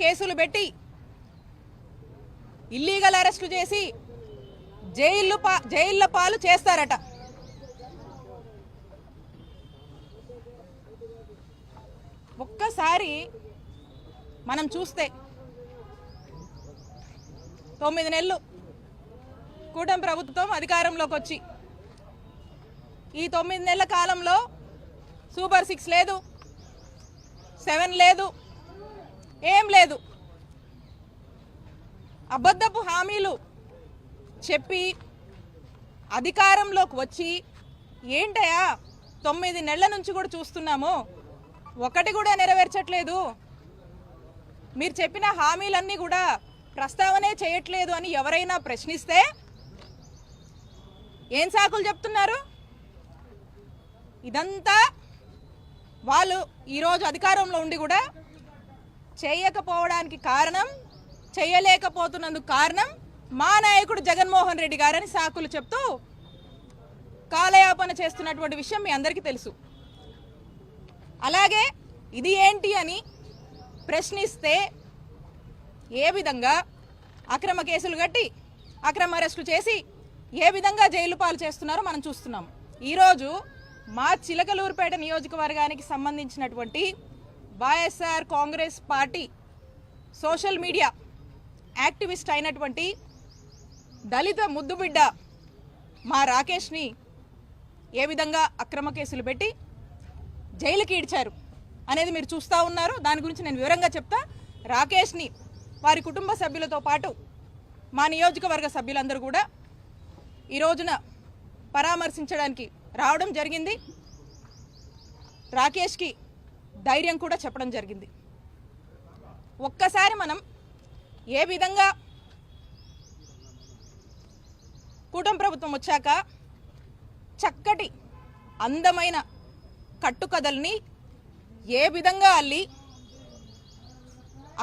కేసులు పెట్టి ఇల్లీగల్ అరెస్టులు చేసి జైళ్ళ పాలు చేస్తారట. ఒక్కసారి మనం చూస్తే 9 నెలలు కూటమి ప్రభుత్వం అధికారంలోకి వచ్చి ఈ 9 నెలల కాలంలో సూపర్ 6 లేదు, 7 లేదు, ఏం లేదు. అబద్ధపు హామీలు చెప్పి అధికారంలోకి వచ్చి ఏంటయా 9 నెలల నుంచి కూడా చూస్తున్నాము, ఒకటి కూడా నెరవేర్చట్లేదు, మీరు చెప్పిన హామీలన్నీ కూడా ప్రస్తావనే చేయట్లేదు అని ఎవరైనా ప్రశ్నిస్తే ఏం సాకులు చెప్తున్నారు? ఇదంతా వాళ్ళు ఈరోజు అధికారంలో ఉండి కూడా చేయకపోవడానికి కారణం, చేయలేకపోతున్నందుకు కారణం మా నాయకుడు జగన్మోహన్ రెడ్డి గారని సాకులు చెప్తూ కాలయాపన చేస్తున్నటువంటి విషయం మీ అందరికీ తెలుసు. అలాగే ఇది ఏంటి అని ప్రశ్నిస్తే ఏ విధంగా అక్రమ కేసులు కట్టి అక్రమ అరెస్టులు చేసి ఏ విధంగా జైలు పాలు చేస్తున్నారో మనం చూస్తున్నాం. ఈరోజు మా చిలకలూరుపేట నియోజకవర్గానికి సంబంధించినటువంటి YSR Congress party social media activist అయినటువంటి దళిత ముద్దుబిడ్డ మా రాకేష్ని ఏ విధంగా అక్రమ కేసులు పెట్టి జైలుకి ఈడ్చారు అనేది మీరు చూస్తూ ఉన్నారు. దాని గురించి నేను వివరంగా చెప్తా. రాకేష్ని వారి కుటుంబ సభ్యులతో పాటు మా నియోజకవర్గ సభ్యులందరూ కూడా ఈ రోజున పరామర్శించడానికి రావడం జరిగింది. రాకేష్కి ధైర్యం కూడా చెప్పడం జరిగింది. ఒక్కసారి మనం ఏ విధంగా కూటమి ప్రభుత్వం వచ్చాక చక్కటి అందమైన కట్టుకథల్ని ఏ విధంగా అల్లి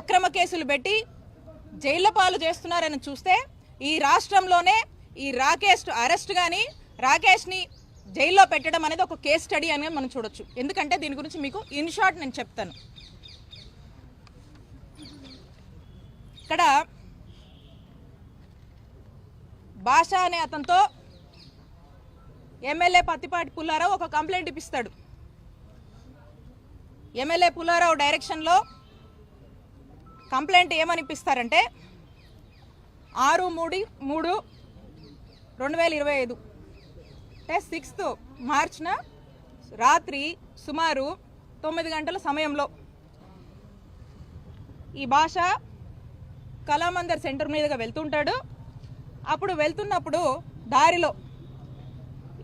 అక్రమ కేసులు పెట్టి జైళ్ల పాలు చేస్తున్నారని చూస్తే ఈ రాష్ట్రంలోనే ఈ రాకేష్ అరెస్ట్ కానీ రాకేష్ని జైల్లో పెట్టడం అనేది ఒక కేస్ స్టడీ అని మనం చూడొచ్చు. ఎందుకంటే దీని గురించి మీకు ఇన్ షార్ట్ నేను చెప్తాను. ఇక్కడ భాష అనే అతనితో ఎమ్మెల్యే పత్తిపాటి పుల్లారావు ఒక కంప్లైంట్ ఇప్పిస్తాడు. ఎమ్మెల్యే పుల్లారావు డైరెక్షన్లో కంప్లైంట్ ఏమని ఇప్పిస్తారంటే 6/3/2025 అంటే 6th మార్చిన రాత్రి సుమారు 9 గంటల సమయంలో ఈ భాష కళామందర్ సెంటర్ మీదుగా వెళ్తుంటాడు. అప్పుడు వెళ్తున్నప్పుడు దారిలో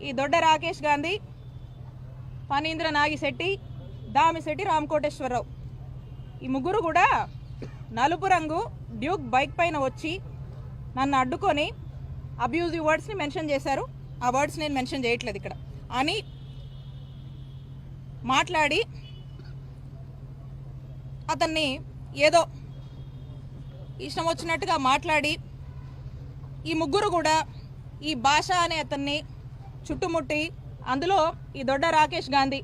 ఈ దొడ్డ రాకేష్ గాంధీ, ఫణీంద్ర నాగిశెట్టి, దామిశెట్టి రామకోటేశ్వరరావు ఈ ముగ్గురు కూడా నలుపు రంగు డ్యూక్ బైక్ పైన వచ్చి నన్ను అడ్డుకొని అబ్యూజివ్ వర్డ్స్ని మెన్షన్ చేశారు. ఆ వర్డ్స్ నేను మెన్షన్ చేయట్లేదు ఇక్కడ అని మాట్లాడి అతన్ని ఏదో ఇష్టం వచ్చినట్టుగా మాట్లాడి ఈ ముగ్గురు కూడా ఈ భాష అనే అతన్ని చుట్టుముట్టి అందులో ఈ దొడ్డ రాకేష్ గాంధీ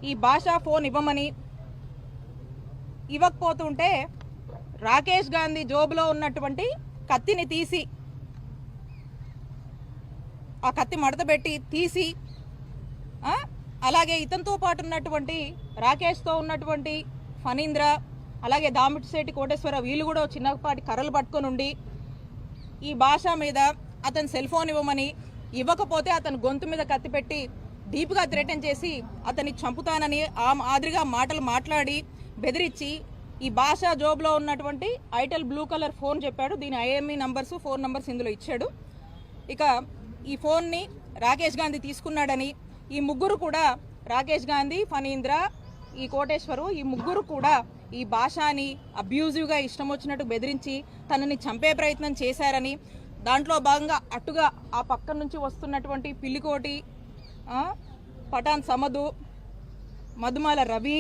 ఈ భాష ఫోన్ ఇవ్వమని ఇవ్వకపోతుంటే రాకేష్ గాంధీ జోబులో ఉన్నటువంటి కత్తిని తీసి ఆ కత్తి మడతపెట్టి తీసి అలాగే ఇతనితో పాటు ఉన్నటువంటి రాకేష్తో ఉన్నటువంటి ఫణీంద్ర అలాగే దామిశెట్టి కోటేశ్వర వీళ్ళు కూడా చిన్నపాటి కర్రలు పట్టుకొని ఉండి ఈ భాష మీద అతను సెల్ ఫోన్ ఇవ్వమని ఇవ్వకపోతే అతను గొంతు మీద కత్తి పెట్టి డీప్గా థ్రెటన్ చేసి అతన్ని చంపుతానని ఆ మాదిరిగా మాటలు మాట్లాడి బెదిరించి ఈ భాష జోబ్లో ఉన్నటువంటి ఐటెల్ బ్లూ కలర్ ఫోన్ చెప్పాడు. దీని ఐఎంఈ నంబర్స్, ఫోన్ నంబర్స్ ఇందులో ఇచ్చాడు. ఇక ఈ ఫోన్ని రాకేష్ గాంధీ తీసుకున్నాడని ఈ ముగ్గురు కూడా రాకేష్ గాంధీ, ఫణీంద్ర, ఈ కోటేశ్వరు ఈ ముగ్గురు కూడా ఈ భాషని అబ్యూజివ్గా ఇష్టం వచ్చినట్టు బెదిరించి తనని చంపే ప్రయత్నం చేశారని దాంట్లో భాగంగా అటుగా ఆ పక్క నుంచి వస్తున్నటువంటి పిల్లికోటి, పఠాన్ సమదు, మధుమాల రవి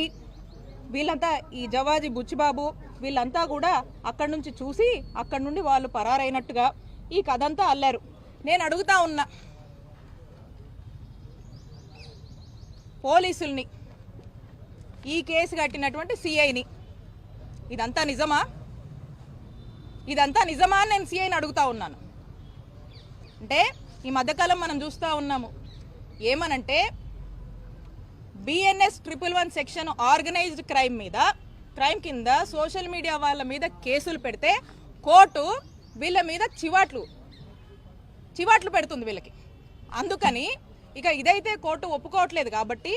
వీళ్ళంతా ఈ జవాజీ బుచ్చిబాబు వీళ్ళంతా కూడా అక్కడి నుంచి చూసి అక్కడి నుండి వాళ్ళు పరారైనట్టుగా ఈ కథంతా అల్లారు. నేను అడుగుతా ఉన్నా పోలీసుల్ని, ఈ కేసు కట్టినటువంటి సిఐని, ఇదంతా నిజమా? ఇదంతా నిజమా అని నేను సిఐని అడుగుతా ఉన్నాను. అంటే ఈ మధ్యకాలం మనం చూస్తూ ఉన్నాము ఏమనంటే BNS 111 సెక్షన్ ఆర్గనైజ్డ్ క్రైమ్ కింద సోషల్ మీడియా వాళ్ళ మీద కేసులు పెడితే కోర్టు వీళ్ళ మీద చివాట్లు పెడుతుంది వీళ్ళకి. అందుకని ఇక ఇదైతే కోర్టు ఒప్పుకోవట్లేదు కాబట్టి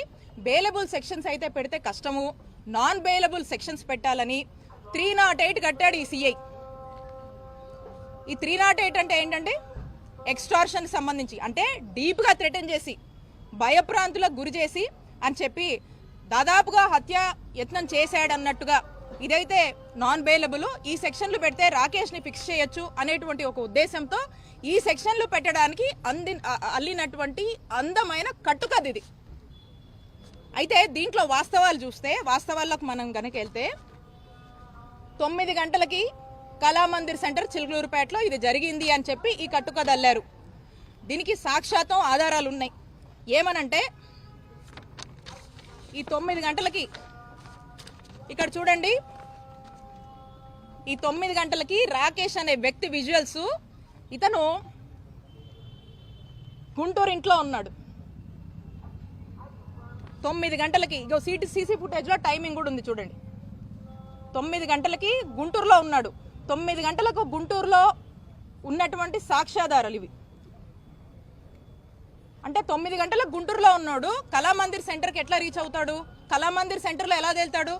బెయిలబుల్ సెక్షన్స్ అయితే పెడితే కష్టము, నాన్ బెయిలబుల్ సెక్షన్స్ పెట్టాలని 308 కట్టాడు ఈ సిఐ. ఈ 308 అంటే ఏంటంటే ఎక్స్టార్షన్ సంబంధించి, అంటే డీప్గా థ్రెటన్ చేసి భయప్రాంతులకు గురి చేసి అని చెప్పి దాదాపుగా హత్య యత్నం చేశాడన్నట్టుగా ఇదైతే నాన్ బెయిలబుల్. ఈ సెక్షన్లు పెడితే రాకేష్ని ఫిక్స్ చేయొచ్చు అనేటువంటి ఒక ఉద్దేశంతో ఈ సెక్షన్లు పెట్టడానికి అల్లినటువంటి అందమైన కట్టుకది ఇది. అయితే దీంట్లో వాస్తవాలు చూస్తే, వాస్తవాలకు మనం గనక వెళ్తే 9 గంటలకి కళామందిర్ సెంటర్ చిలుకలూరుపేటలో ఇది జరిగింది అని చెప్పి ఈ కట్టుకథ అల్లారు. దీనికి సాక్షాత్తం ఆధారాలు ఉన్నాయి. ఏమనంటే ఈ 9 గంటలకి ఇక్కడ చూడండి, ఈ 9 గంటలకి రాకేష్ అనే వ్యక్తి విజువల్స్, ఇతను గుంటూరు ఇంట్లో ఉన్నాడు. 9 గంటలకి ఇగో సీసీ ఫుటేజ్లో టైమింగ్ కూడా ఉంది చూడండి. 9 గంటలకి గుంటూరులో ఉన్నాడు. 9 గంటలకు గుంటూరులో ఉన్నటువంటి సాక్ష్యాధారాలు ఇవి. అంటే 9 గంటలకు గుంటూరులో ఉన్నాడు, కళామందిర్ సెంటర్కి ఎట్లా రీచ్ అవుతాడు, కళామందిర్ సెంటర్లో ఎలా తేలుతాడు?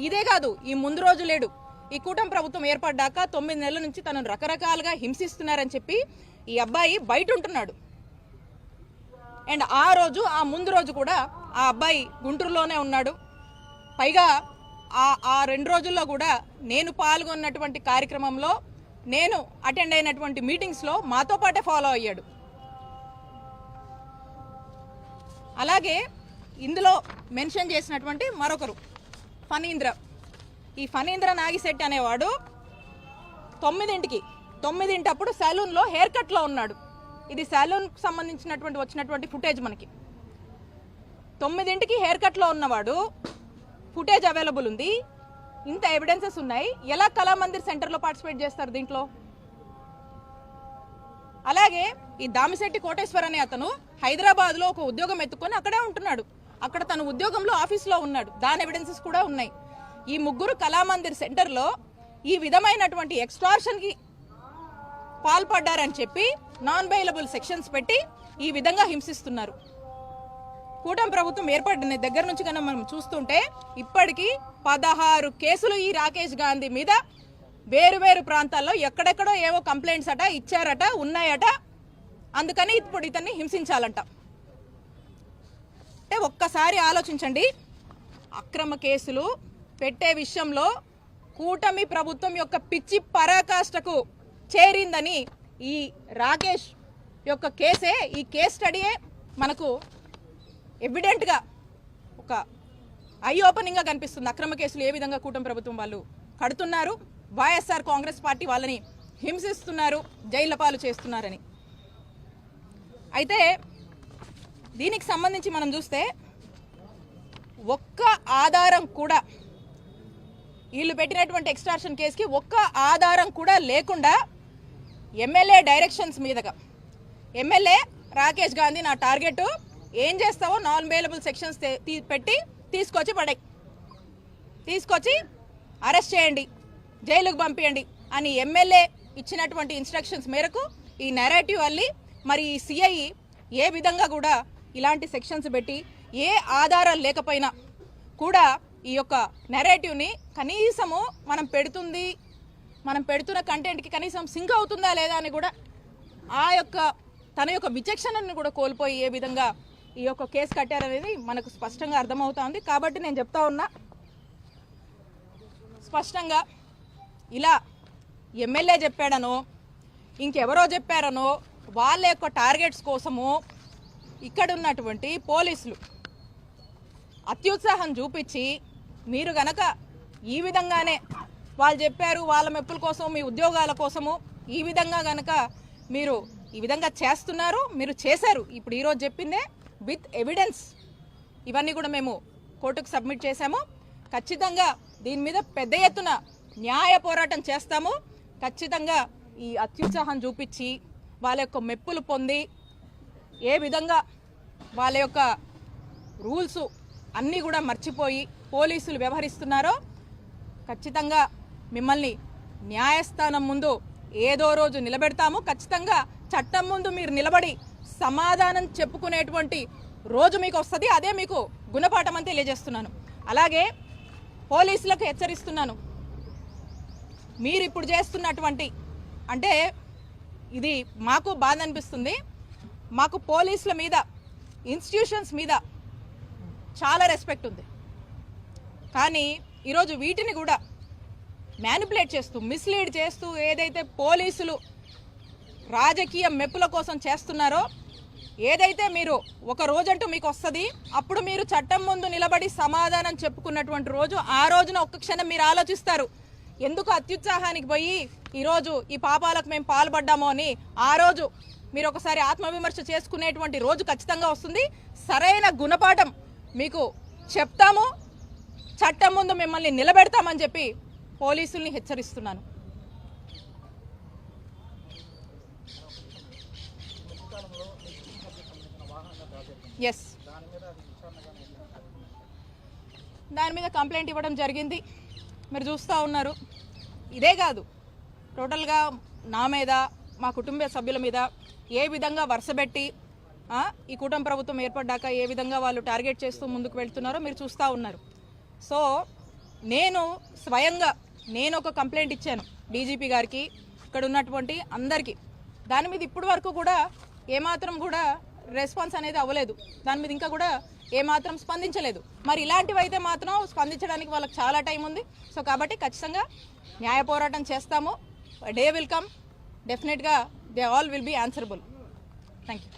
ఇదే కాదు, ఈ ముందు రోజు లేడు, ఈ కూటమి ప్రభుత్వం ఏర్పడ్డాక 9 నెలల నుంచి తనను రకరకాలుగా హింసిస్తున్నారని చెప్పి ఈ అబ్బాయి బయట ఉంటున్నాడు. అండ్ ఆ రోజు, ఆ ముందు రోజు కూడా ఆ అబ్బాయి గుంటూరులోనే ఉన్నాడు. పైగా ఆ 2 రోజుల్లో కూడా నేను పాల్గొన్నటువంటి కార్యక్రమంలో, నేను అటెండ్ అయినటువంటి మీటింగ్స్లో మాతో పాటే ఫాలో అయ్యాడు. అలాగే ఇందులో మెన్షన్ చేసినటువంటి మరొకరు ఫణీంద్ర, ఈ ఫణీంద్ర నాగిశెట్టి అనేవాడు 9 అప్పుడు సెలూన్లో హెయిర్ కట్లో ఉన్నాడు. ఇది సెలూన్ సంబంధించినటువంటి వచ్చినటువంటి ఫుటేజ్. మనకి 9 హెయిర్ కట్లో ఉన్నవాడు, ఫుటేజ్ అవైలబుల్ ఉంది, ఇంత ఎవిడెన్సెస్ ఉన్నాయి. ఎలా కళామందిర్ సెంటర్లో పార్టిసిపేట్ చేస్తారు దీంట్లో? అలాగే ఈ దామిశెట్టి కోటేశ్వర్ అనే అతను హైదరాబాద్లో ఒక ఉద్యోగం ఎత్తుకొని అక్కడే ఉంటున్నాడు. అక్కడ తన ఉద్యోగంలో ఆఫీస్లో ఉన్నాడు. దాని ఎవిడెన్సెస్ కూడా ఉన్నాయి. ఈ ముగ్గురు కళామందిర్ సెంటర్లో ఈ విధమైనటువంటి ఎక్స్టార్షన్కి పాల్పడ్డారని చెప్పి నాన్ బెయిలబుల్ సెక్షన్స్ పెట్టి ఈ విధంగా హింసిస్తున్నారు. కూటమి ప్రభుత్వం ఏర్పడిన దగ్గర నుంచి కన్నా మనం చూస్తుంటే ఇప్పటికీ 16 కేసులు ఈ రాకేష్ గాంధీ మీద వేరు ప్రాంతాల్లో ఎక్కడెక్కడో ఏవో కంప్లైంట్స్ అట ఇచ్చారట, ఉన్నాయట. అందుకని ఇప్పుడు ఇతన్ని హింసించాలంట. అంటే ఒక్కసారి ఆలోచించండి, అక్రమ కేసులు పెట్టే విషయంలో కూటమి ప్రభుత్వం యొక్క పిచ్చి పరాకాష్ఠకు చేరిందని ఈ రాకేష్ యొక్క కేసే, ఈ కేస్ స్టడీయే మనకు ఎవిడెంట్గా ఒక ఐ ఓపెనింగ్గా కనిపిస్తుంది. అక్రమ కేసులు ఏ విధంగా కూటమి ప్రభుత్వం వాళ్ళు కడుతున్నారు, వైఎస్ఆర్ కాంగ్రెస్ పార్టీ వాళ్ళని హింసిస్తున్నారు, జైళ్ల పాలు చేస్తున్నారని. అయితే దీనికి సంబంధించి మనం చూస్తే ఒక్క ఆధారం కూడా, వీళ్ళు పెట్టినటువంటి ఎక్స్టార్షన్ కేసుకి ఒక్క ఆధారం కూడా లేకుండా ఎమ్మెల్యే డైరెక్షన్స్ మీదగా, ఎమ్మెల్యే రాకేష్ గాంధీ నా టార్గెట్, ఏం చేస్తావో నాన్ బెయిలబుల్ సెక్షన్స్ పెట్టి తీసుకొచ్చి అరెస్ట్ చేయండి, జైలుకు పంపించండి అని ఎమ్మెల్యే ఇచ్చినటువంటి ఇన్స్ట్రక్షన్స్ మేరకు ఈ నెరేటివ్ అల్లి మరి ఈ సిఐ ఏ విధంగా కూడా ఇలాంటి సెక్షన్స్ పెట్టి ఏ ఆధారాలు లేకపోయినా కూడా ఈ యొక్క నెరేటివ్ని కనీసము మనం పెడుతున్న కంటెంట్కి కనీసం సింక్ అవుతుందా లేదా అని కూడా ఆ యొక్క తన యొక్క విచక్షణను కూడా కోల్పోయి ఏ విధంగా ఈ యొక్క కేసు కట్టారనేది మనకు స్పష్టంగా అర్థమవుతోంది. కాబట్టి నేను చెప్తా ఉన్నా స్పష్టంగా, ఇలా ఎమ్మెల్యే చెప్పాడనో ఇంకెవరో చెప్పారనో వాళ్ళ యొక్క టార్గెట్స్ కోసము ఇక్కడున్నటువంటి పోలీసులు అత్యుత్సాహం చూపించి మీరు గనక ఈ విధంగానే వాళ్ళు చెప్పారు వాళ్ళ మెప్పుల కోసం మీ ఉద్యోగాల కోసము ఈ విధంగా గనక మీరు ఈ విధంగా చేస్తున్నారు, మీరు చేశారు. ఇప్పుడు ఈరోజు చెప్పిందే విత్ ఎవిడెన్స్ ఇవన్నీ కూడా మేము కోర్టుకు సబ్మిట్ చేశాము. ఖచ్చితంగా దీని మీద పెద్ద ఎత్తున న్యాయ పోరాటం చేస్తాము. ఖచ్చితంగా ఈ అత్యుత్సాహం చూపించి వాళ్ళ యొక్క మెప్పులు పొంది ఏ విధంగా వాళ్ళ యొక్క రూల్స్ అన్నీ కూడా మర్చిపోయి పోలీసులు వ్యవహరిస్తున్నారో ఖచ్చితంగా మిమ్మల్ని న్యాయస్థానం ముందు ఏదో రోజు నిలబెడతాము. ఖచ్చితంగా చట్టం ముందు మీరు నిలబడి సమాధానం చెప్పుకునేటువంటి రోజు మీకు వస్తుంది. అదే మీకు గుణపాఠం అని తెలియజేస్తున్నాను. అలాగే పోలీసులకు హెచ్చరిస్తున్నాను, మీరు ఇప్పుడు చేస్తున్నటువంటి అంటే ఇది మాకు బాధ అనిపిస్తుంది. మాకు పోలీసుల మీద ఇన్స్టిట్యూషన్స్ మీద చాలా రెస్పెక్ట్ ఉంది. కానీ ఈరోజు వీటిని కూడా మ్యానిపులేట్ చేస్తూ మిస్లీడ్ చేస్తూ ఏదైతే పోలీసులు రాజకీయ మెప్పుల కోసం చేస్తున్నారో, ఏదైతే మీరు ఒక రోజంటూ మీకు వస్తుంది, అప్పుడు మీరు చట్టం ముందు నిలబడి సమాధానం చెప్పుకున్నటువంటి రోజు, ఆ రోజున ఒక్క క్షణం మీరు ఆలోచిస్తారు ఎందుకు అత్యుత్సాహానికి పోయి ఈరోజు ఈ పాపాలకు మేము పాల్పడ్డామో అని. ఆ రోజు మీరు ఒకసారి ఆత్మవిమర్శ చేసుకునేటువంటి రోజు ఖచ్చితంగా వస్తుంది. సరైన గుణపాఠం మీకు చెప్తాము, చట్టం ముందు మిమ్మల్ని నిలబెడతామని చెప్పి పోలీసుల్ని హెచ్చరిస్తున్నాను. ఎస్, దాని మీద కంప్లైంట్ ఇవ్వడం జరిగింది. మీరు చూస్తూ ఉన్నారు. ఇదే కాదు, టోటల్గా నా మీద మా కుటుంబ సభ్యుల మీద ఏ విధంగా వరుసబెట్టి ఈ కూటమి ప్రభుత్వం ఏర్పడ్డాక ఏ విధంగా వాళ్ళు టార్గెట్ చేస్తూ ముందుకు వెళ్తున్నారో మీరు చూస్తూ ఉన్నారు. సో నేను స్వయంగా ఒక కంప్లైంట్ ఇచ్చాను డీజీపీ గారికి, ఇక్కడ ఉన్నటువంటి అందరికీ. దాని మీద ఇప్పటి వరకు కూడా ఏమాత్రం కూడా రెస్పాన్స్ అనేది అవ్వలేదు. దాని మీద ఇంకా కూడా ఏమాత్రం స్పందించలేదు. మరి ఇలాంటివి అయితే మాత్రం స్పందించడానికి వాళ్ళకి చాలా టైం ఉంది. సో కాబట్టి ఖచ్చితంగా న్యాయ పోరాటం చేస్తాము. డే విల్ కమ్, డెఫినెట్గా they all will be answerable. Thank you.